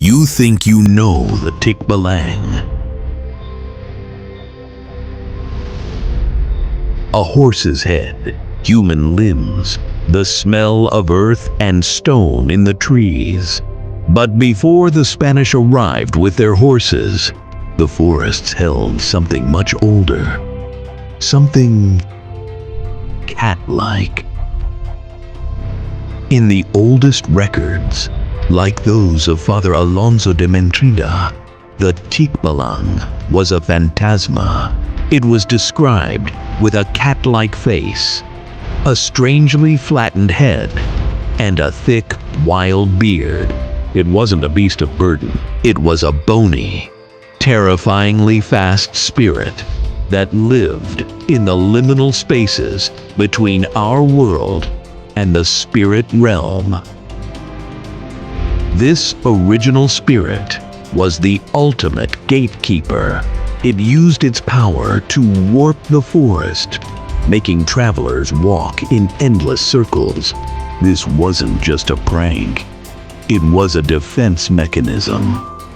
You think you know the Tikbalang. A horse's head, human limbs, the smell of earth and stone in the trees. But before the Spanish arrived with their horses, the forests held something much older. Something cat-like. In the oldest records, like those of Father Alonso de Mentrida, the Tikbalang was a phantasma. It was described with a cat-like face, a strangely flattened head, and a thick, wild beard. It wasn't a beast of burden. It was a bony, terrifyingly fast spirit that lived in the liminal spaces between our world and the spirit realm. This original spirit was the ultimate gatekeeper. It used its power to warp the forest, making travelers walk in endless circles. This wasn't just a prank. It was a defense mechanism.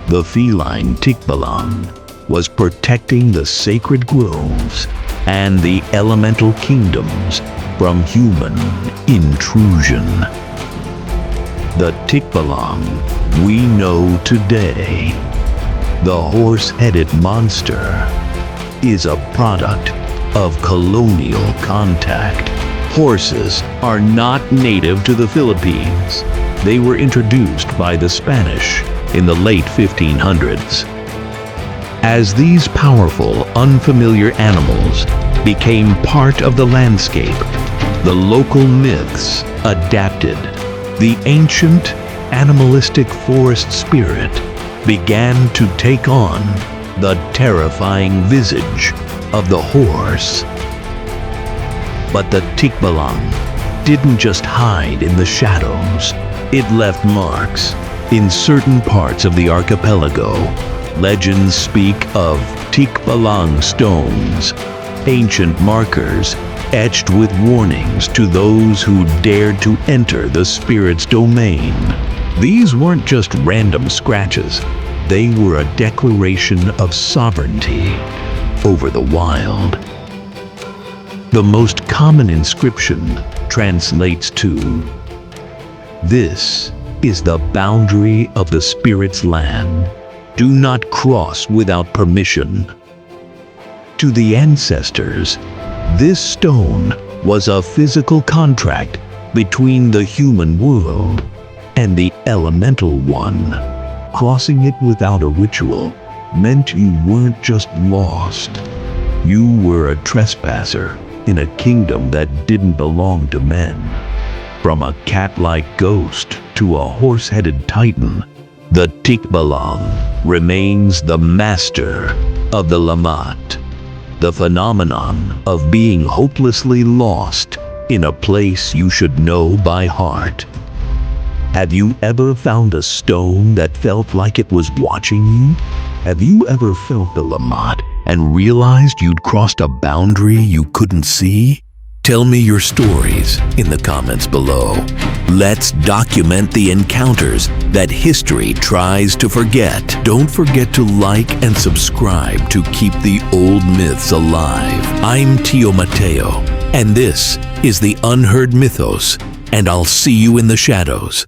The feline Tikbalang was protecting the sacred groves and the elemental kingdoms from human intrusion. The Tikbalang we know today, the horse-headed monster, is a product of colonial contact. Horses are not native to the Philippines. They were introduced by the Spanish in the late 1500s. As these powerful, unfamiliar animals became part of the landscape, the local myths adapted. The ancient, animalistic forest spirit began to take on the terrifying visage of the horse. But the Tikbalang didn't just hide in the shadows. It left marks in certain parts of the archipelago. Legends speak of Tikbalang stones, ancient markers etched with warnings to those who dared to enter the spirit's domain. These weren't just random scratches. They were a declaration of sovereignty over the wild. The most common inscription translates to, "This is the boundary of the spirit's land. Do not cross without permission." To the ancestors, this stone was a physical contract between the human world and the elemental one. Crossing it without a ritual meant you weren't just lost. You were a trespasser in a kingdom that didn't belong to men. From a cat-like ghost to a horse-headed titan, the Tikbalang remains the master of the Lamat, the phenomenon of being hopelessly lost in a place you should know by heart. Have you ever found a stone that felt like it was watching you? Have you ever felt the Lamat and realized you'd crossed a boundary you couldn't see? Tell me your stories in the comments below. Let's document the encounters that history tries to forget. Don't forget to like and subscribe to keep the old myths alive. I'm Tio Mateo, and this is the Unheard Mythos, and I'll see you in the shadows.